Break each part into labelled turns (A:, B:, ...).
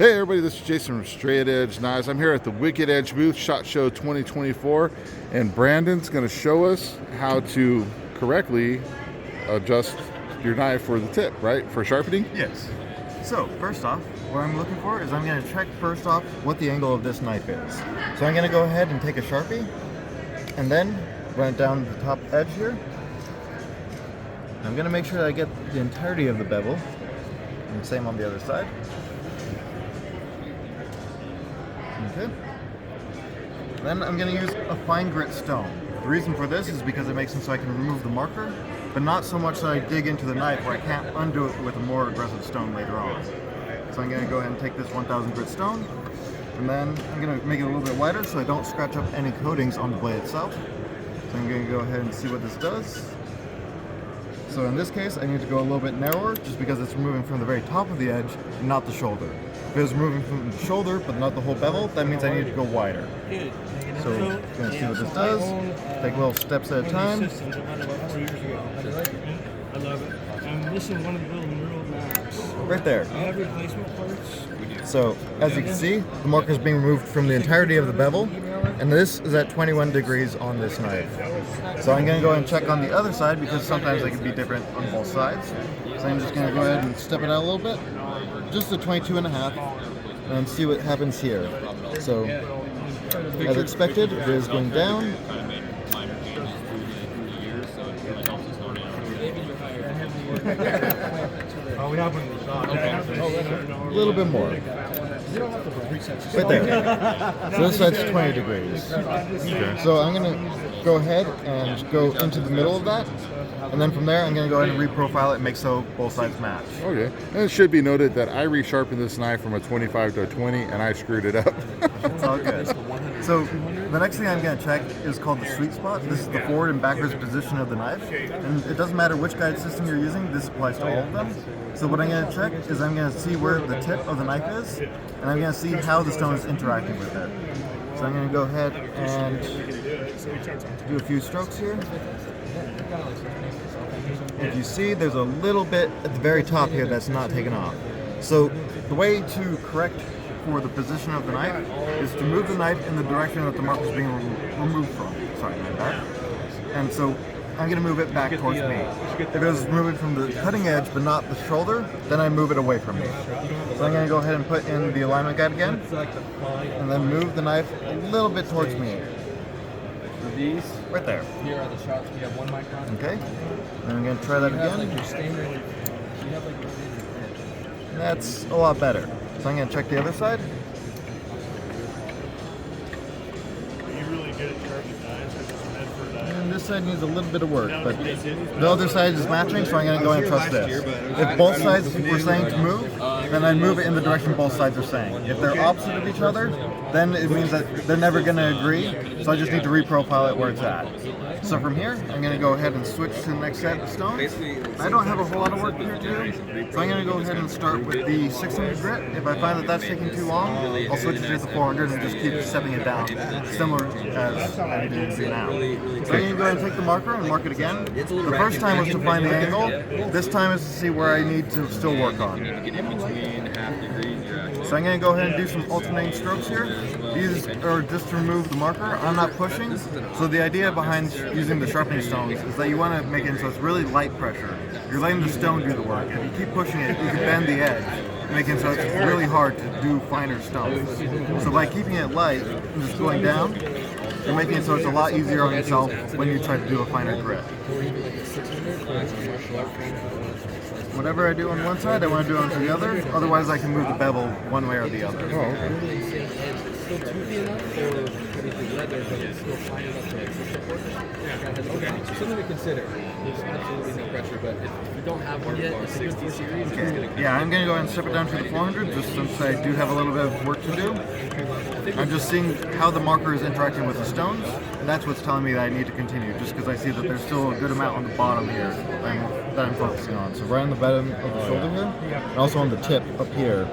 A: Hey everybody, this is Jason from Straight Edge Knives. I'm here at the Wicked Edge booth, Shotshow 2024, and Brandon's going to show us how to correctly adjust your knife for the tip, right? For sharpening?
B: Yes. So, first off, what I'm looking for is I'm going to check first off what the angle of this knife is. So I'm going to go ahead and take a Sharpie, and then run it down the top edge here. I'm going to make sure that I get the entirety of the bevel, and same on the other side. Okay. Then I'm going to use a fine grit stone. The reason for this is because it makes it so I can remove the marker, but not so much that I dig into the knife where I can't undo it with a more aggressive stone later on. So I'm going to go ahead and take this 1000 grit stone, and then I'm going to make it a little bit wider so I don't scratch up any coatings on the blade itself. So I'm going to go ahead and see what this does. So in this case, I need to go a little bit narrower just because it's removing from the very top of the edge and not the shoulder. If it was removing from the shoulder but not the whole bevel, that means I need to go wider. So I'm going to see what this does. Take little steps at a time.
C: I love it. I'm missing one of the little mural maps.
B: Right there.
C: I have replacement parts.
B: So as you can see, the marker is being removed from the entirety of the bevel, and this is at 21 degrees on this knife. So I'm going to go ahead and check on the other side because sometimes they can be different on both sides. So I'm just going to go ahead and step it out a little bit, just to 22.5, and see what happens here. So as expected, it is going down. A little bit more. Right there. So this side's 20 degrees. Okay. So I'm going to go ahead and go into the middle of that. And then from there, I'm going to go ahead and reprofile it and make so both sides match.
A: Okay. And it should be noted that I resharpened this knife from a 25 to a 20, and I screwed it up.
B: It's all good. So the next thing I'm going to check is called the sweet spot. This is the forward and backwards position of the knife. And it doesn't matter which guide system you're using, this applies to all of them. So what I'm going to check is I'm going to see where the tip of the knife is, and I'm going to see how the stone is interacting with it. So I'm going to go ahead and do a few strokes here. If you see, there's a little bit at the very top here that's not taken off. So the way to correct for the position of the knife is to move the knife in the direction that the marker is being removed from. Sorry about that. And so I'm going to move it back towards me. If it was moving from the cutting edge but not the shoulder, then I move it away from me. So I'm going to go ahead and put in the alignment guide again, and then move the knife a little bit towards me.
D: These
B: right there.
D: Here are the shots. We have 1 micron.
B: Okay. And I'm going to try that again. That's a lot better. So I'm going to check the other side. And this side needs a little bit of work, but the other side is matching, so I'm going to go and trust this. If both sides were saying to move, then I move it in the direction both sides are saying. If they're opposite of each other, then it means that they're never going to agree, so I just need to reprofile it where it's at. So from here, I'm going to go ahead and switch to the next set of stones. I don't have a whole lot of work here to do, so I'm going to go ahead and start with the 600 grit. If I find that that's taking too long, I'll switch it to the 400 and just keep stepping it down, similar as I do now. So I'm going to go ahead and take the marker and mark it again. The first time was to find the angle. This time is to see where I need to still work on. So I'm going to go ahead and do some alternating strokes here. These are just to remove the marker. I'm not pushing. So the idea behind using the sharpening stones is that you want to make it so it's really light pressure. You're letting the stone do the work. If you keep pushing it, you can bend the edge, making it so it's really hard to do finer stones. So by keeping it light and just going down, you're making it so it's a lot easier on yourself when you try to do a finer grit. Whatever I do on one side, I want to do on the other. Otherwise, I can move the bevel one way or the other.
A: Oh, okay.
D: Something to consider. There's absolutely no pressure, but if you don't have one yet, it's a good first series.
B: Okay. Yeah, I'm going to go ahead and strip it down to the 400 just since I do have a little bit of work to do. I'm just seeing how the marker is interacting with the stones, and that's what's telling me that I need to continue, just because I see that there's still a good amount on the bottom here that I'm focusing on. So right on the bottom of the shoulder here, and also on the tip up here,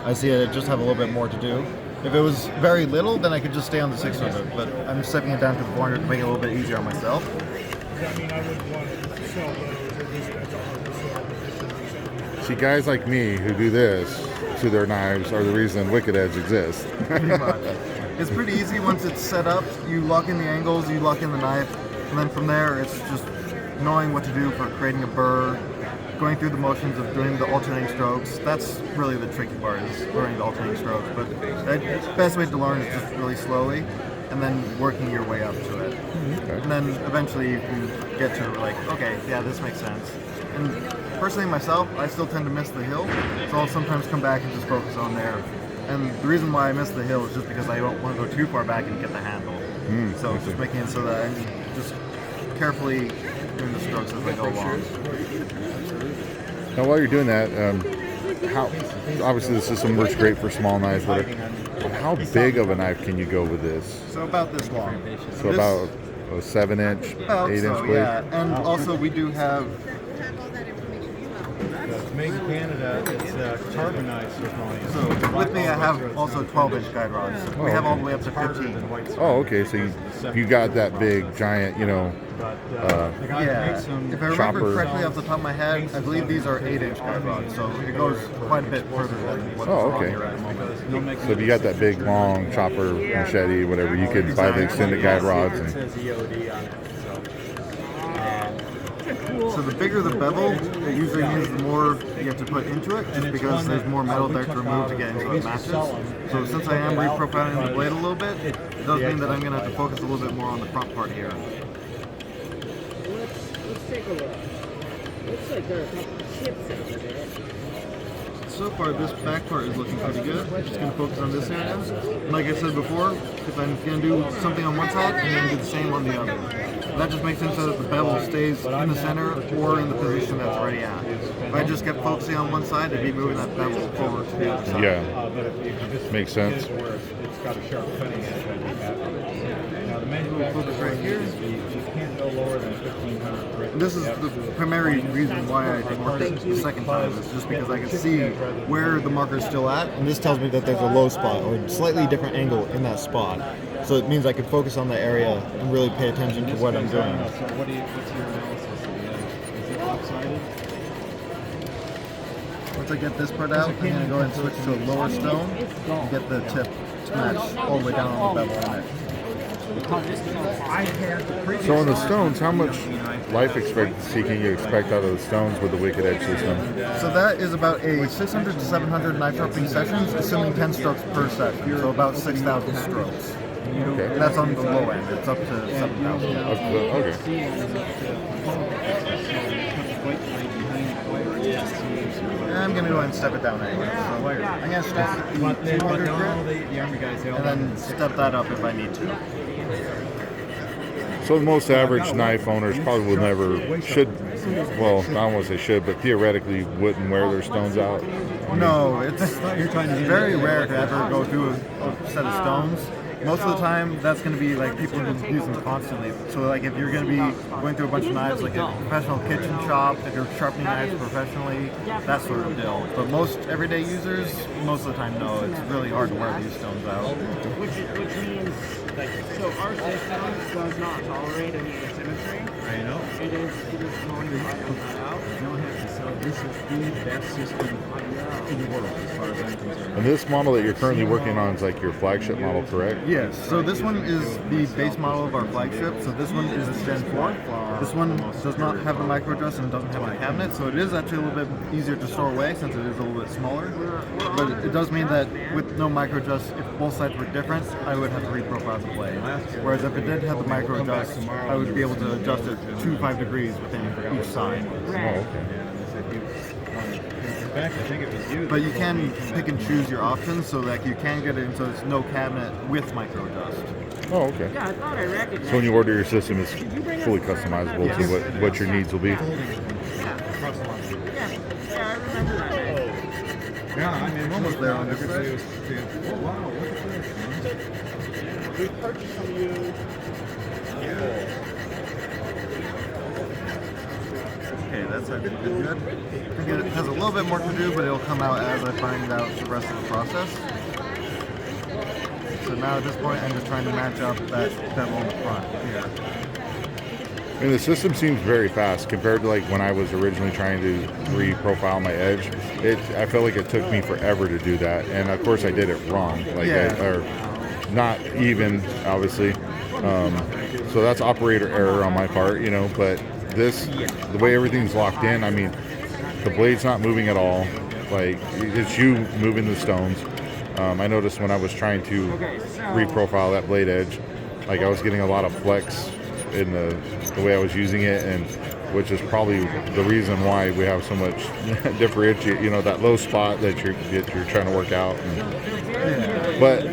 B: I see I just have a little bit more to do. If it was very little, then I could just stay on the 600, but I'm stepping it down to the 400 to make it a little bit easier on myself.
A: See, guys like me who do this, to their knives are the reason Wicked Edge exists.
B: Pretty much. It's pretty easy once it's set up. You lock in the angles, you lock in the knife, and then from there it's just knowing what to do for creating a burr, going through the motions of doing the alternating strokes. That's really the tricky part, is learning the alternating strokes. But the best way to learn is just really slowly, and then working your way up to it.
A: Okay.
B: And then eventually you can get to like, okay, yeah, this makes sense. And personally myself, I still tend to miss the hill, so I'll sometimes come back and just focus on there. And the reason why I miss the hill is just because I don't want to go too far back and get the handle. So it's just making it so that I'm just carefully doing the strokes as I go along.
A: Now, while you're doing that, how obviously the system works great for small knives, but how big of a knife can you go with this?
B: So about this long.
A: So about a 7-inch,
B: About
A: 8-inch
B: so,
A: blade?
B: yeah. And also we do have,
E: It's made in Canada. It's carbonized technology.
B: so with me I have also 12-inch guide rods. We have all the way up to 15.
A: Oh, okay. So you got that big, giant,
E: The guy that makes them,
B: If I remember
A: Chopper.
B: correctly off the top of my head, I believe these are 8-inch guide rods, so it goes quite a bit further than what's
A: Oh,
B: on
A: okay.
B: here at the moment.
E: they'll make
A: So if you got that big, long chopper, machete, whatever, you could buy the extended guide rods.
E: It
A: And,
E: says EOD on it.
B: So the bigger the bevel, it usually means the more you have to put into it, just because there's more metal there to remove to get into the matches. So since I am reprofiling the blade a little bit, it does mean that I'm going to have to focus a little bit more on the front part here.
F: Let's take a look. Looks like there are a couple of chips over there.
B: So far, this back part is looking pretty good. I'm just going to focus on this area. And like I said before, if I'm going to do something on one side, I'm going to do the same on the other. That just makes sense so that the bevel stays in the center or in the position that's already at. If I just kept focusing on one side, I'd be moving that bevel forward to the other side.
A: yeah,
E: But if you just
A: makes sense.
E: where it's got a sharp cutting edge, I think that. Now the manufacturer
B: Focus right here.
E: you can't go lower than 1,500 grit.
B: This is the primary reason why I marked it the second time, is just because I can see where the marker is still at, and this tells me that there's a low spot or a slightly different angle in that spot. So it means I can focus on the area and really pay attention to what I'm doing.
E: So what's your analysis of the edge? Is it lopsided?
B: Once I get this part out, I'm going to go ahead and switch to a lower stone and get the tip to match all the way down on the bevel on it.
A: So on the stones, how much life expectancy can you expect out of the stones with the Wicked Edge system?
B: So that is about a 600 to 700 knife sharpening sessions, assuming 10 strokes per session, so about 6,000 strokes.
A: Okay.
B: That's on the low end, it's up to 7,000.
A: Okay.
B: I'm going to go ahead and step it down anyway. So I'm going to start at the 200 grit,
E: The Army guys,
B: and then step that up if I need to.
A: So most average knife owners probably will never, should, well, I don't want to say should, but theoretically wouldn't wear their stones out.
B: No, it's very rare to ever go through a set of stones. Most of the time, that's going to be like people who use them constantly. So like if you're going to be going through a bunch of knives, like a professional kitchen shop, if you're sharpening knives professionally, that sort of deal. But most everyday users, most of the time, no, it's really hard to wear these stones out.
F: Which means, like, so our system does not tolerate any asymmetry.
E: I know.
F: It is going to cut that out.
E: No have to sell. This is the best system in the world as far as I'm concerned.
A: And this model that you're currently working on is like your flagship model, correct?
B: Yes, so this one is the base model of our flagship. So this one is a Gen 4. This one does not have the micro adjust and doesn't have a cabinet, so it is actually a little bit easier to store away since it is a little bit smaller. But it does mean that with no micro adjust, if both sides were different, I would have to reprofile the blade. Whereas if it did have the micro adjust, I would be able to adjust it 2-5 degrees within each side.
A: Oh, okay.
E: In fact, I think it was you.
B: But you can pick and choose your options so that you can get it so it's no cabinet with micro adjust.
A: Oh, okay.
F: Yeah, I thought I recognized.
A: So when you order your system, it's fully customizable to what your needs will be.
F: Yeah, I remember that.
E: Yeah, I mean,
B: Almost there on this side.
E: Oh, wow, look at this.
F: We purchased from you.
B: Okay, that's actually good. I think it has a little bit more to do, but it'll come out as I find out the rest of the process. So now at this point, I'm just trying to match up that bevel in the front here.
A: I mean, the system seems very fast compared to like when I was originally trying to re-profile my edge. I felt like it took me forever to do that, and of course I did it wrong, like or not even, obviously. So that's operator error on my part, you know. But the way everything's locked in, I mean, the blade's not moving at all. Like, it's you moving the stones. I noticed when I was trying to re-profile that blade edge, like I was getting a lot of flex in the way I was using it, and which is probably the reason why we have so much differentiate, you know, that low spot that you're trying to work out. But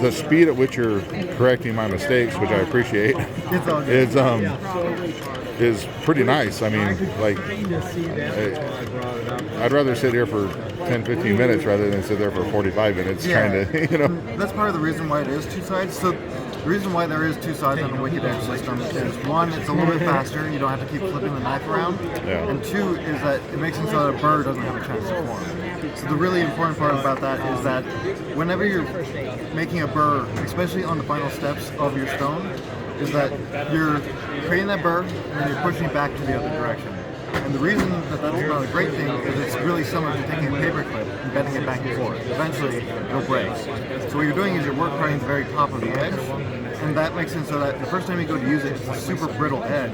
A: the speed at which you're correcting my mistakes, which I appreciate, is pretty nice. I mean, like, I'd rather sit here for 10-15 minutes rather than sit there for 45 minutes trying to, you know.
B: That's part of the reason why it is two sides. So the reason why there is two sides on the Wicked Edge system is, one, it's a little bit faster. You don't have to keep flipping the knife around.
A: Yeah.
B: And two is that it makes it so that a burr doesn't have a chance to form. So the really important part about that is that whenever you're making a burr, especially on the final steps of your stone, is that you're creating that burr and then you're pushing it back to the other direction. And the reason that that's not a great thing is it's really similar to taking a paper clip and bending it back and forth. Eventually, it'll break. So what you're doing is you're work cutting the very top of the edge, and that makes it so that the first time you go to use it, it's a super brittle edge.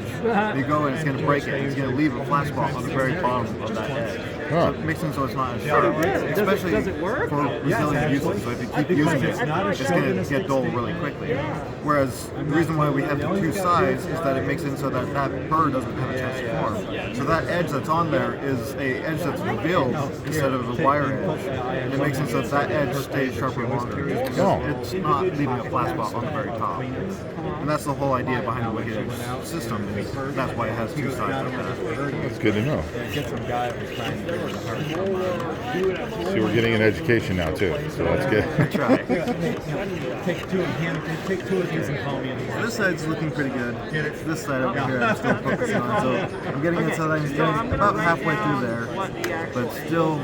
B: You go and it's going to break it. It's going to leave a flat spot on the very bottom of that edge. So it makes it so it's not as sharp, especially for resilient uses. So if you keep using it, it's going to get dull really quickly. Whereas the reason why we have the two sides is that it makes it so that that burr doesn't have a chance to form. So that edge that's on there is a edge that's revealed instead of a wire edge. And it makes it so that edge stays sharper longer because it's not leaving a flat spot on the very top. And that's the whole idea behind the Wicked Edge system. That's why it has two sides like that.
A: That's good to know. See, we're getting an education now too, so that's good.
E: Take two of these and call me in the morning.
B: This side's looking pretty good. This side over here I'm still focusing on. So I'm getting it so that I'm getting about halfway through there. But still,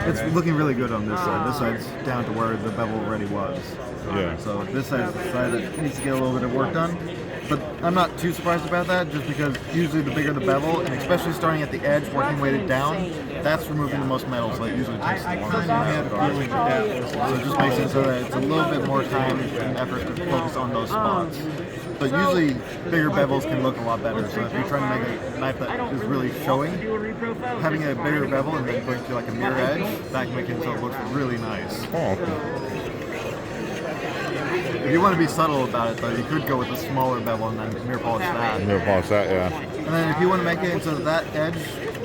B: it's looking really good on this side. This side's down to where the bevel already was.
A: Yeah.
B: So this side's the side that needs to get a little bit of work done. But I'm not too surprised about that, just because usually the bigger the bevel, and especially starting at the edge, working weighted down, that's removing the most metal, so it usually takes the longest. So it just makes it so that it's a little bit more time and effort to focus on those spots. But usually bigger bevels can look a lot better. So if you're trying to make a knife that is really showing, having a bigger bevel and then going to like a mirror edge, that can make it so it looks really nice.
A: Oh, okay.
B: If you want to be subtle about it, though, you could go with a smaller bevel and then mirror polish that.
A: Mirror polish that, yeah.
B: And then if you want to make it so that edge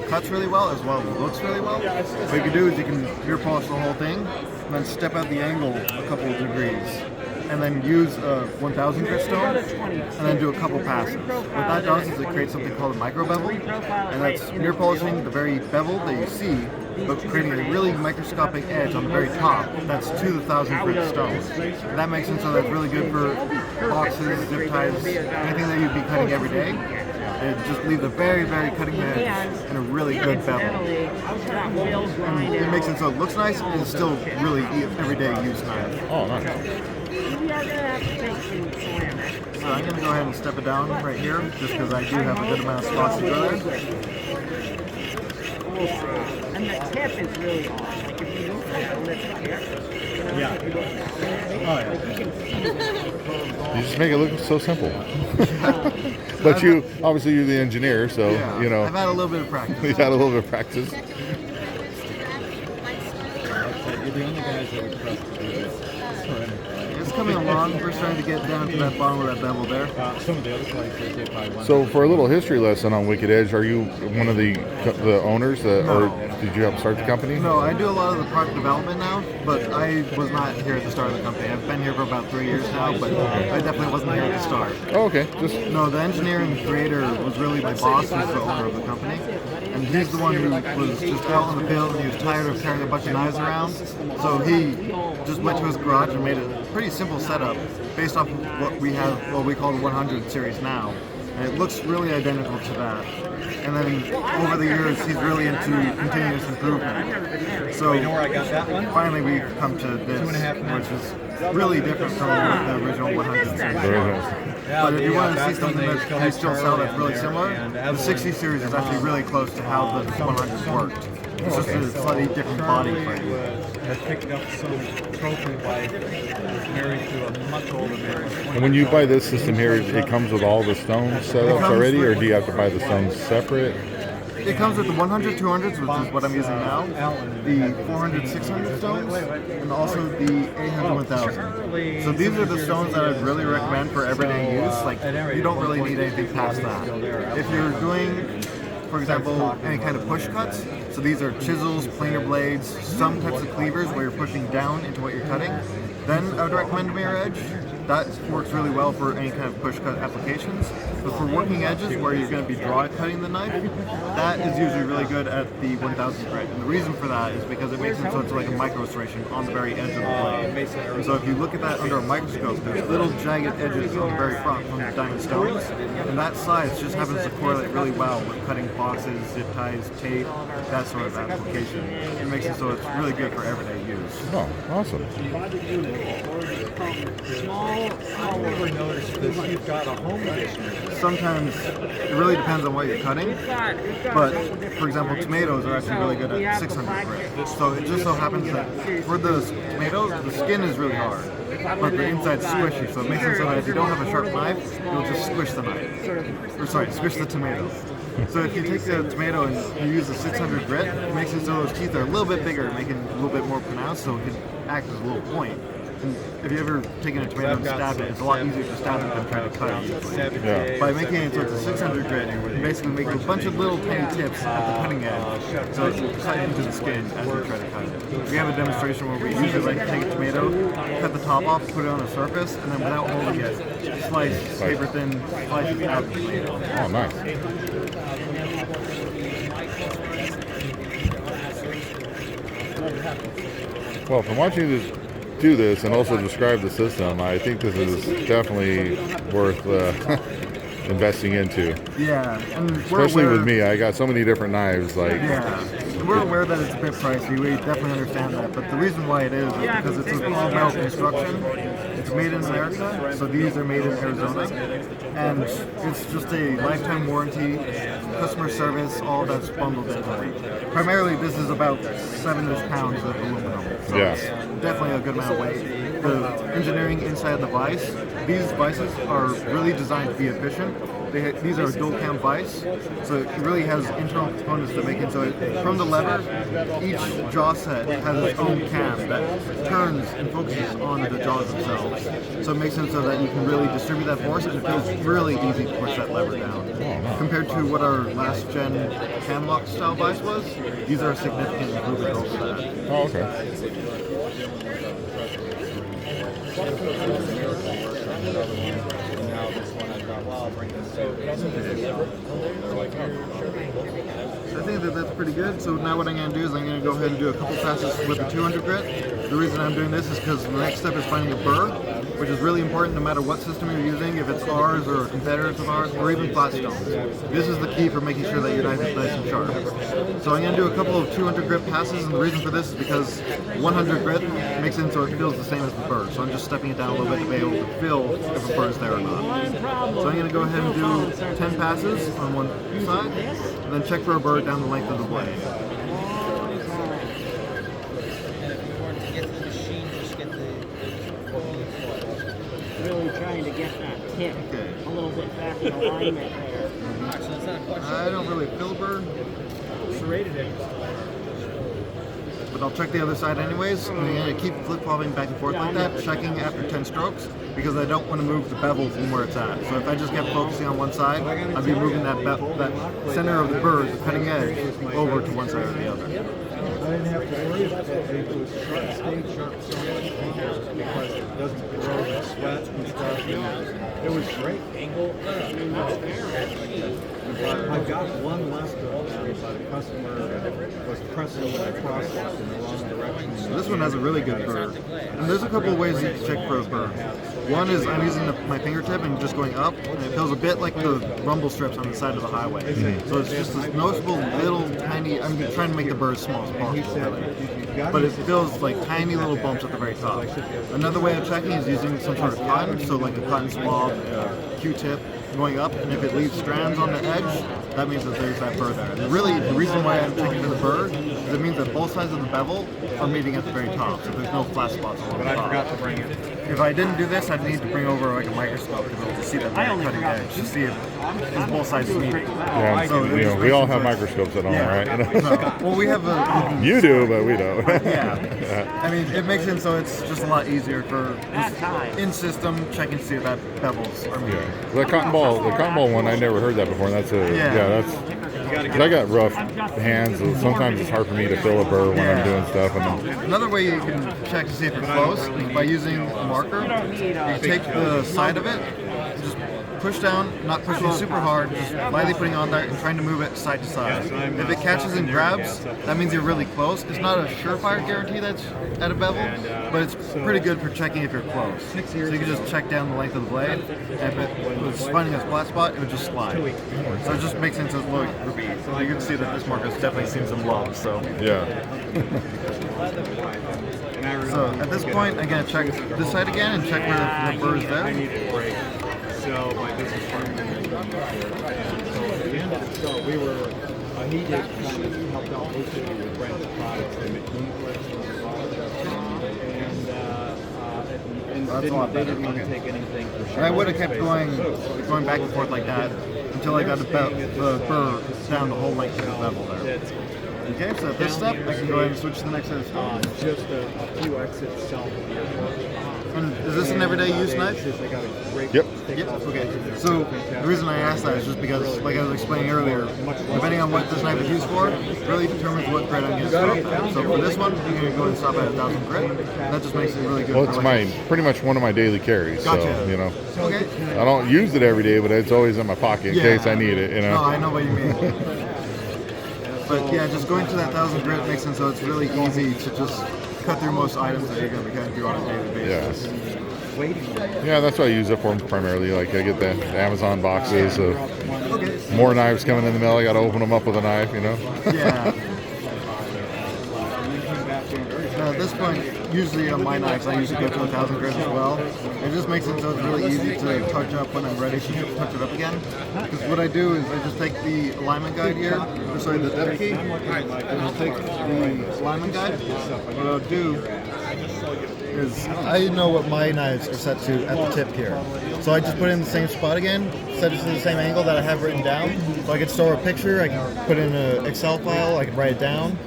B: cuts really well as looks really well, what you can do is you can mirror polish the whole thing and then step out the angle a couple of degrees. And then use a 1000 grit stone, and then do a couple passes. What that does is it creates something called a micro bevel, and that's mirror polishing the very bevel that you see, but creating a really microscopic edge on the very top that's to the 1000 grit stone. And that makes it so that's really good for boxes, zip ties, anything that you'd be cutting every day. And just leave the very, very cutting edge and a really good bevel. And it makes it so it looks nice and it's still really everyday use knife.
A: Oh, nice.
B: So I'm going to go ahead and step it down right here, just because I do have a good amount of spots to go there.
F: And the tip is really off. Like if you look at the lip here.
A: You just make it look so simple. But you, obviously you're the engineer, so, you know.
B: I've had a little bit of practice.
A: You had a little bit of practice.
E: You're the only guys that would trust to do this.
B: It's coming along. We're starting to get down to that bottom of that bevel there.
E: Some of the other places, they probably want.
A: So for a little history lesson on Wicked Edge, are you one of the owners, or did you help start the company?
B: No, I do a lot of the product development now, but I was not here at the start of the company. I've been here for about 3 years now, but I definitely wasn't here at the start.
A: Oh, okay. Just
B: No, the engineer and creator was really my boss, who's the owner of the company. And he's the one who was just out in the field and he was tired of carrying a bunch of knives around. So he just went to his garage and made a pretty simple setup based off of what we have, what we call the 100 series now. And it looks really identical to that. And then over the years, he's really into continuous improvement. So finally we come to this, which is really different from what the original 100 series. But if you want to see something that you still sell that's really similar, the 60 series is actually really close to how the 100 worked. It's just a slightly different body frame.
E: Has picked up some trophy wife that's married to a much older man.
A: And when you buy this system here, it comes with all the stones setups already, or do you have to buy the stones separate?
B: It comes with the 100, 200s, which is what I'm using now, the 400, 600 stones, and also the 800, 1000. So these are the stones that I'd really recommend for everyday use. Like, you don't really need anything past that. If you're doing, for example, any kind of push cuts, so these are chisels, planer blades, some types of cleavers where you're pushing down into what you're cutting, then I would recommend Mirror Edge. That works really well for any kind of push cut applications. But for working edges where you're going to be draw cutting the knife, that is usually really good at the 1000 grit. And the reason for that is because it makes it so it's like a micro serration on the very edge of the blade. And so if you look at that under a microscope, there's little jagged edges on the very front from the diamond stones. And that size just happens to correlate really well with cutting boxes, zip ties, tape, that sort of application. It makes it so it's really good for everyday use.
A: Oh, awesome.
E: I've never noticed this. You've got a home edition.
B: Sometimes it really depends on what you're cutting, but for example, tomatoes are actually really good at 600 grit. So it just so happens that for the tomatoes, the skin is really hard, but the inside's squishy, so it makes it so that if you don't have a sharp knife, you'll just squish the knife. Or sorry, squish the tomato. So if you take the tomato and you use the 600 grit, it makes it so those teeth are a little bit bigger, making it a little bit more pronounced, so it can act as a little point. And if you ever taken a tomato and stabbed it, it's a lot easier to stab it than trying to cut it usually.
A: Yeah.
B: By making it so it's a 600 grit, you basically make a bunch of little tiny tips at the cutting edge, so it will cut into the skin as you try to cut it. We have a demonstration where we usually like take a tomato, cut the top off, put it on a surface, and then without holding it, slice paper thin slices out of the tomato.
A: Oh, nice. Well, from watching you do this and also describe the system, I think this is definitely worth investing into.
B: Yeah, and we're
A: Especially
B: aware,
A: with me, I got so many different knives. Like,
B: yeah, we're aware that it's a bit pricey. We definitely understand that, but the reason why it is because it's an all-metal construction. It's made in America, so these are made in Arizona, and it's just a lifetime warranty, customer service, all that's bundled into it. Primarily, this is about 7-ish pounds of aluminum. So it's definitely a good amount of weight. The engineering inside the vise, these vices are really designed to be efficient. These are dual cam vice, so it really has internal components that make it so from the lever, each jaw set has its own cam that turns and focuses on the jaws themselves. So it makes it so that you can really distribute that force, and it feels really easy to push that lever down. Compared to what our last gen cam lock style vice was, these are a significant improvement over that.
A: oh, okay.
B: I think that that's pretty good. So now what I'm going to do is I'm going to go ahead and do a couple passes with the 200 grit. The reason I'm doing this is because the next step is finding a burr, which is really important no matter what system you're using, if it's ours or competitors of ours, or even flat stones. This is the key for making sure that your knife is nice and sharp. So I'm going to do a couple of 200 grit passes, and the reason for this is because 100 grit makes it so it feels the same as the burr. So I'm just stepping it down a little bit to be able to feel if a burr is there or not. So I'm going to go ahead and do 10 passes on one side, and then check for a burr down the length of the blade.
F: Really trying to get that tip a little bit back in alignment there.
B: I don't really feel burr, but I'll check the other side anyways. I'm going to keep flip-flopping back and forth like that, checking after 10 strokes, because I don't want to move the bevel from where it's at. So if I just kept focusing on one side, I'd be moving that center of the burr, the cutting edge, over to one side or the other.
E: I didn't have to worry about that. It was sharp, stayed sharp so much because it doesn't grow in sweat and stuff. It was great. I got one left of them, but a customer was pressing the crosswalk in the wrong direction.
B: So this one has a really good burr. And there's a couple of ways you can check for a burr. One is I'm using my fingertip and just going up, and it feels a bit like the rumble strips on the side of the highway. So it's just this noticeable little tiny, I'm trying to make the burr as small as possible, really. But it feels like tiny little bumps at the very top. Another way of checking is using some sort of cotton, so like a cotton swab, Q-tip, going up, and if it leaves strands on the edge, that means that there's that burr there. And really, the reason why I'm checking for the burr is it means that both sides of the bevel are meeting at the very top, so there's no flat spots along the top.
F: I forgot to bring it.
B: If I didn't do this, I'd need to bring over like a microscope to be able to see that very cutting edge, to see if both sides meet.
A: Yeah,
B: So
A: you know, we all have microscopes at home, right?
B: Well, we have a.
A: You do, but we don't.
B: Yeah. I mean, it makes it so it's just a lot easier for just in-system checking to see if that bevels are meeting.
A: Yeah. The cotton ball one, I never heard that before. And that's that's. 'Cause I got rough hands, so sometimes it's hard for me to fill a burr when I'm doing stuff. And
B: Another way you can check to see if you're close is by using a marker. You take the side of it, just push down, not pushing super hard, just lightly putting on there and trying to move it side to side. If it catches and grabs, that means you're really close. It's not a surefire guarantee that's at a bevel, but it's pretty good for checking if you're close. So you can just check down the length of the blade, and if it was finding a flat spot, it would just slide. So it just makes sense as low repeat. So you can see that this marker's definitely seen some love. So
A: yeah.
B: So at this point, I'm gonna check this side again and check where the burr is
E: I
B: there.
E: needed a break. So my business partner and so at the end of it, so we were, he did kind of helped out mostly with brand products and making
B: That's a lot
E: they
B: better.
E: didn't want to
B: Okay.
E: take anything for
B: And
E: sure.
B: I would have kept going back and forth like that until I got the burr down the whole length of the bevel there. Okay, so at this step, I can go ahead and switch to the next set of stones.
E: Just a few exits south of the airport.
B: And is this an everyday use knife?
E: They got a great
A: Yep.
B: Yep, okay. So the reason I asked that is just because, like I was explaining earlier, depending on what this knife is used for, really determines what grit I'm going to stop at. So for this one, I'm going to go and stop at 1,000 grit. That just makes it really good.
A: Well,
B: for
A: it's
B: like-
A: pretty much one of my daily carries.
B: Gotcha.
A: So, you know,
B: Okay.
A: I don't use it every day, but it's always in my pocket in case I need it, you know.
B: No, I know what you mean. But yeah, just going to that 1,000 grit makes sense, so it's really easy to just cut through most items that you're going to be cutting through on a daily basis.
A: Yeah, that's what I use it for primarily. Like I get the Amazon boxes, so
B: Okay.
A: more knives coming in the mail. I got to open them up with a knife, you know.
B: Yeah. Now at this point, usually on my knives, I usually go to 1,000 grit as well. It just makes it so it's really easy to touch up when I'm ready to touch it up again. Because what I do is I just take the alignment guide here, or sorry, the depth key, and I'll take the alignment guide. What I'll do is I know what my knives are set to at the tip here. So I just put it in the same spot again, set it to the same angle that I have written down. So I can store a picture, I can put in an Excel file, I can write it down.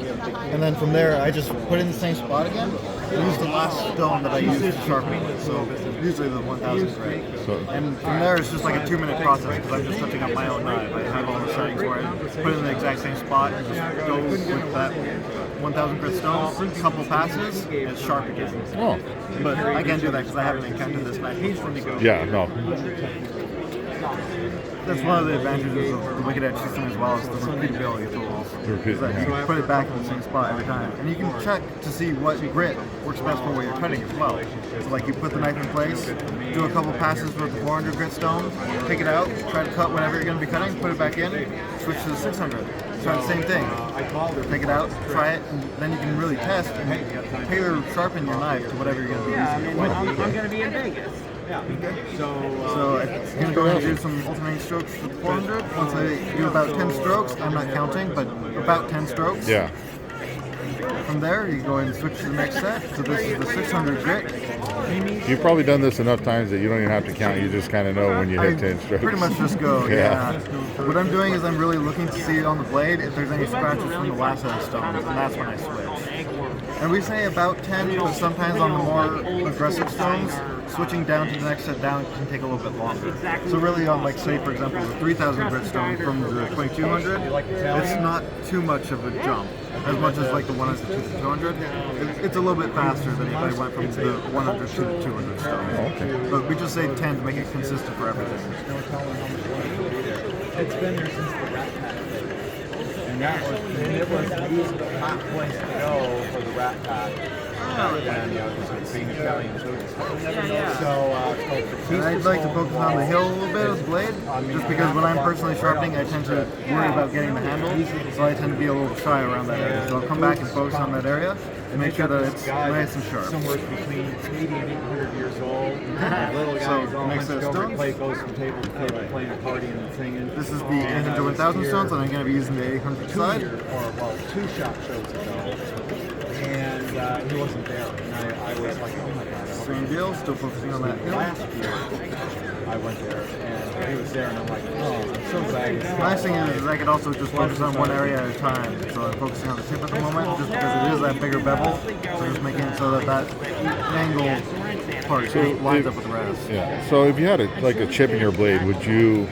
B: And then from there, I just put it in the same spot again. I use the last stone that I use to sharpen it, so usually the 1,000 grit. And from there, it's just like a 2-minute process because I'm just touching up my own knife. I have all the settings for it, put it in the exact same spot, and just go with that 1,000 grit stone, a couple passes, and it's sharp again.
A: Oh,
B: But I can't do that because I haven't encountered this knife before.
A: yeah, no.
B: That's one of the advantages of the Wicked Edge system as well as the repeatability of tools. Is that you can put it back in the same spot every time. And you can check to see what grit works best for what you're cutting as well. So like you put the knife in place, do a couple passes with the 400 grit stone, take it out, try to cut whatever you're going to be cutting, put it back in, switch to the 600. Try the same thing. Take it out, try it, and then you can really test and tailor sharpen your knife to whatever you're going to be using.
F: I'm going to be in Vegas.
B: So I'm going to go ahead and do some alternating strokes with 400. Once I do about 10 strokes, I'm not counting, but about 10 strokes.
A: Yeah.
B: From there, you go ahead and switch to the next set. So this is the 600 grit.
A: You've probably done this enough times that you don't even have to count. You just kind of know when you hit 10 strokes.
B: Pretty much just go,
A: Yeah.
B: yeah. What I'm doing is I'm really looking to see on the blade if there's any scratches from the last set of stones, and that's when I switch. And we say about 10, but sometimes on the more aggressive stones, switching down to the next set down can take a little bit longer. So really on, like, say, for example, the 3,000 grit stone from the 2200, it's not too much of a jump. As much as like the 100 to the 200, it's a little bit faster than if I went from the 100 to the 200 stone.
A: Okay.
B: But we just say 10 to make it consistent for everything.
E: It's been there since the Rat Pack days. And it was the hot place to go for the Rat Pack. And, because being Italian food. So,
B: I'd like to focus on the hill a little bit of the blade, just because when I'm personally sharpening, I tend to worry about getting the handle, so I tend to be a little shy around that area. So I'll come back and focus on that area and make sure that it's nice and sharp.
E: Somewhere between 80 and 800 years old. Little guys all
B: next
E: hunched
B: set of
E: over,
B: stones.
E: play goes from table to table, playing a party and singing.
B: This is the 800 1000 stones, and I'm going to be using the 800 side.
E: Two shot shows ago, and he wasn't there, and I was like, oh my god.
B: Same deal, still focusing on that hill.
E: Last year, I went there, and he was there, and I'm like, oh, I'm so glad he's
B: The nice thing is I could also just focus on one area at a time. So I'm focusing on the tip at the moment, just because it is that bigger bevel. So just making it so that angle part lines up with the rest.
A: Yeah. So if you had a chip in your blade, would you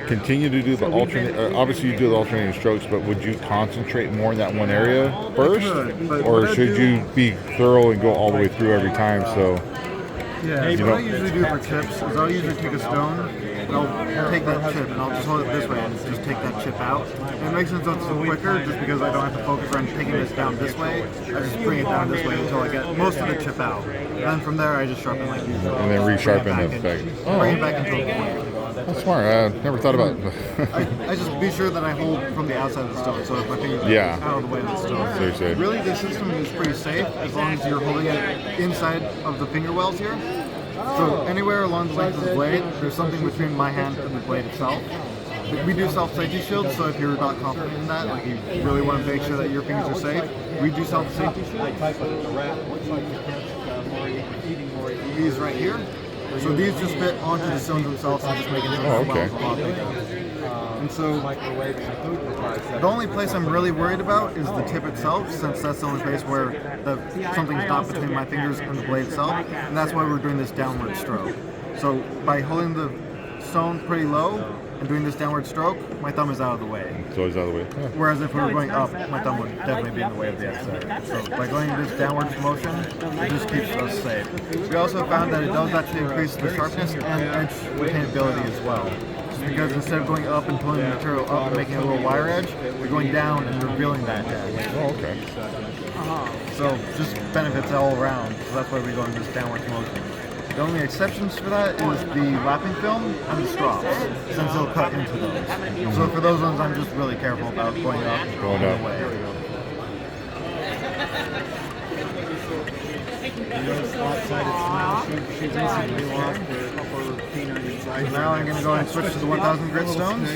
A: continue to do the alternate? Obviously, you do the alternating strokes, but would you concentrate more in that one area first, or should you be thorough and go all the way through every time? So
B: Yeah, what I usually do for chips is I'll usually take a stone and I'll take that chip and I'll just hold it this way and just take that chip out. And it makes it so it's quicker just because I don't have to focus on taking this down this way. I just bring it down this way until I get most of the chip out. And then from there I just sharpen like usual.
A: and then resharpen the effect.
B: Bring it back into a point.
A: That's smart. I never thought about it.
B: I just be sure that I hold from the outside of the stone so if my fingers are out of the way of the stone.
A: So you say.
B: Really, the system is pretty safe as long as you're holding it inside of the finger wells here. So anywhere along the length of the blade, there's something between my hand and the blade itself. We do self-safety shields, so if you're not confident in that, like you really want to make sure that your fingers are safe, we do self-safety shields. These right here. So these just fit onto the stones themselves and just make it a lot bigger. And so the only place I'm really worried about is the tip itself, since that's the only place where something's not between my fingers and the blade itself, and that's why we're doing this downward stroke. So by holding the stone pretty low and doing this downward stroke, my thumb is out of the way.
A: It's always out of the way. Yeah.
B: Whereas if we were going up, my thumb would definitely be in the way of the edge there. So by going this downwards motion, it just keeps us safe. We also found that it does actually increase the sharpness and edge retainability as well. Just because instead of going up and pulling the material up and making a little wire edge, we're going down and revealing that edge.
A: Oh, okay.
B: So just benefits all around. So that's why we go in this downward motion. The only exceptions for that is the lapping film and the straws, since they'll cut into those. So for those ones, I'm just really careful about going up and
A: Going up.
B: away. Now I'm going to go and switch to the 1000 grit stones.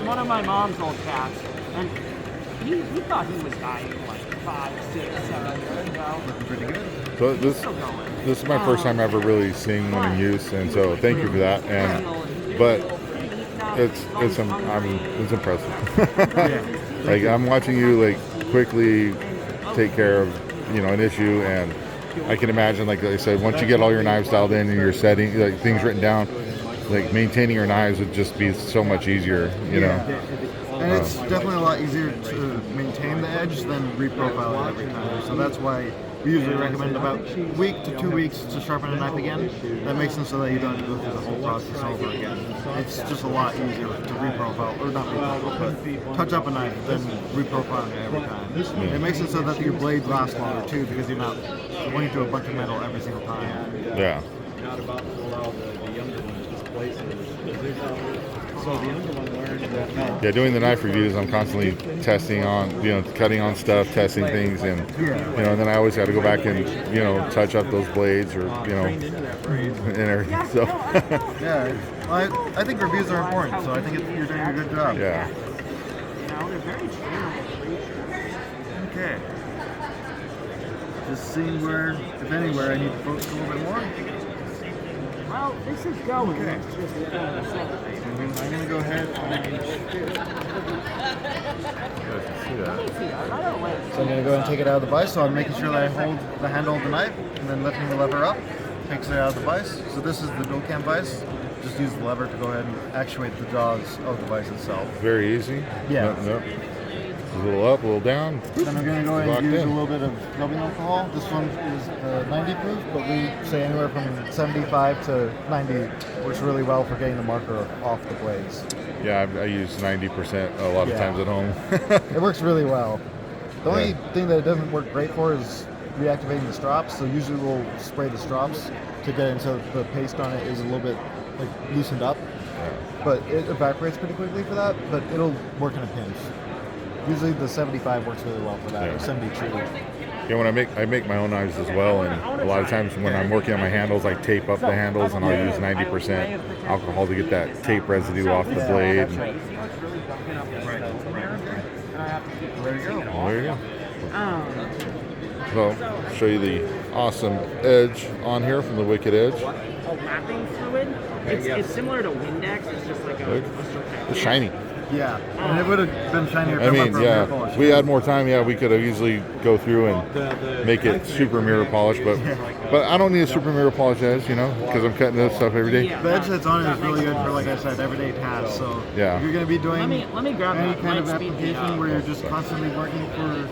F: One of my mom's old cats, and he thought he was dying like 5, 6, 7 years ago.
B: Looking pretty good.
A: So this is my first time ever really seeing one in use, and so thank you for that. But it's impressive. Like I'm watching you like quickly take care of an issue, and I can imagine, like I said, once you get all your knives dialed in and you're setting like things written down, like maintaining your knives would just be so much easier,
B: And it's definitely a lot easier to maintain the edge than reprofile it every time. So that's why we usually recommend about a week to 2 weeks to sharpen a knife again. That makes it so that you don't have to go through the whole process over again. It's just a lot easier to reprofile, or not reprofile, but touch up a knife than reprofiling it every time. It makes it so that your blade lasts longer too, because you're not going through a bunch of metal every single time.
A: Yeah.
E: Not about to allow the younger ones to displace it. So the younger one learned that.
A: Yeah, doing the knife reviews, I'm constantly testing on, cutting on stuff, testing things, and and then I always got to go back and touch up those blades or and everything. So
B: Yeah, I think reviews are important, so I think you're doing a good job.
A: yeah.
F: They're very true.
B: Okay. Just seeing where, if anywhere, I need to focus a little bit more.
F: Well, this is going.
B: Okay.
F: It's just
B: I'm going to go ahead So I'm going to go and take it out of the vise. So I'm making sure that I hold the handle of the knife and then lifting the lever up takes it out of the vise. So this is the dual cam vise. Just use the lever to go ahead and actuate the jaws of the vise itself.
A: Very easy.
B: Yeah.
A: Nope. A little up, a little down.
B: Then I'm going to go ahead
A: Locked
B: and use
A: in.
B: a little bit of rubbing alcohol. This one is 90 proof, but we say anywhere from 75 to 90 works really well for getting the marker off the blades.
A: Yeah, I use 90% a lot of
B: Yeah.
A: times at home.
B: It works really well. The only
A: Yeah.
B: thing that it doesn't work great for is reactivating the strops. So usually we'll spray the strops to get into the paste on it is a little bit like loosened up. But it evaporates pretty quickly for that, but it'll work in a pinch. Usually the 75 works really well for that,
A: Yeah.
B: or 72.
A: Yeah, when I make my own knives as well, and a lot of times when I'm working on my handles, I tape up the handles, and I'll use 90% alcohol to get that tape residue off the blade. And,
B: There you go.
A: well, there you go. So, show you the awesome edge on here from the Wicked Edge.
F: Oh, mapping fluid? It's similar to Windex. It's just like a
A: Look. It's shiny.
B: Yeah, and it would have been shinier if
A: I
B: it
A: mean,
B: were
A: yeah,
B: mirror polish.
A: if we had more time, yeah, we could have easily go through and make it super mirror polish, but I don't need a super mirror polish edge, you know, because I'm cutting this stuff every day.
F: Yeah.
B: The edge that's on it is really good for, like I said, everyday tasks. So
A: Yeah.
B: if you're going to be doing
F: Let me grab
B: any
F: that.
B: kind of
F: Might speed me
B: application
F: up.
B: where you're just constantly working for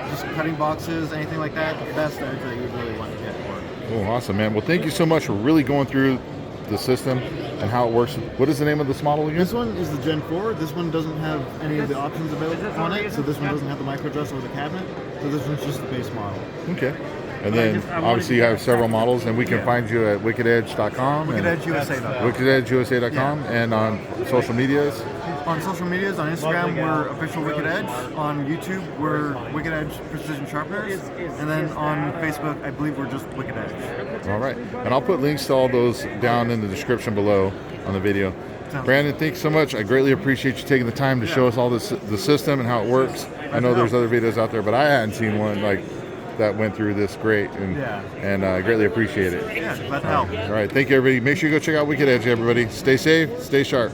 B: just cutting boxes, anything like that, that's the edge that you really want to get for.
A: Oh, awesome, man. Well, thank you so much for really going through the system and how it works. What is the name of this model again?
B: This one is the Gen 4. This one doesn't have any of the options available on it, so this one doesn't have the micro adjust or the cabinet. So this one's just the base model.
A: Okay. And then obviously you have several models, and we can find you at wickededge.com and
B: WickedEdgeUSA.com.
A: wickededgeusa.com and on social medias.
B: On social medias, on Instagram, we're official Wicked Edge. On YouTube, we're Wicked Edge Precision Sharpeners. And then on Facebook, I believe we're just Wicked Edge.
A: All right. And I'll put links to all those down in the description below on the video. Brandon, thanks so much. I greatly appreciate you taking the time to show us all the system and how it works. I know there's other videos out there, but I hadn't seen one like that went through this great, and I greatly appreciate it.
B: Yeah, glad to help.
A: All right. Thank you, everybody. Make sure you go check out Wicked Edge, everybody. Stay safe, stay sharp.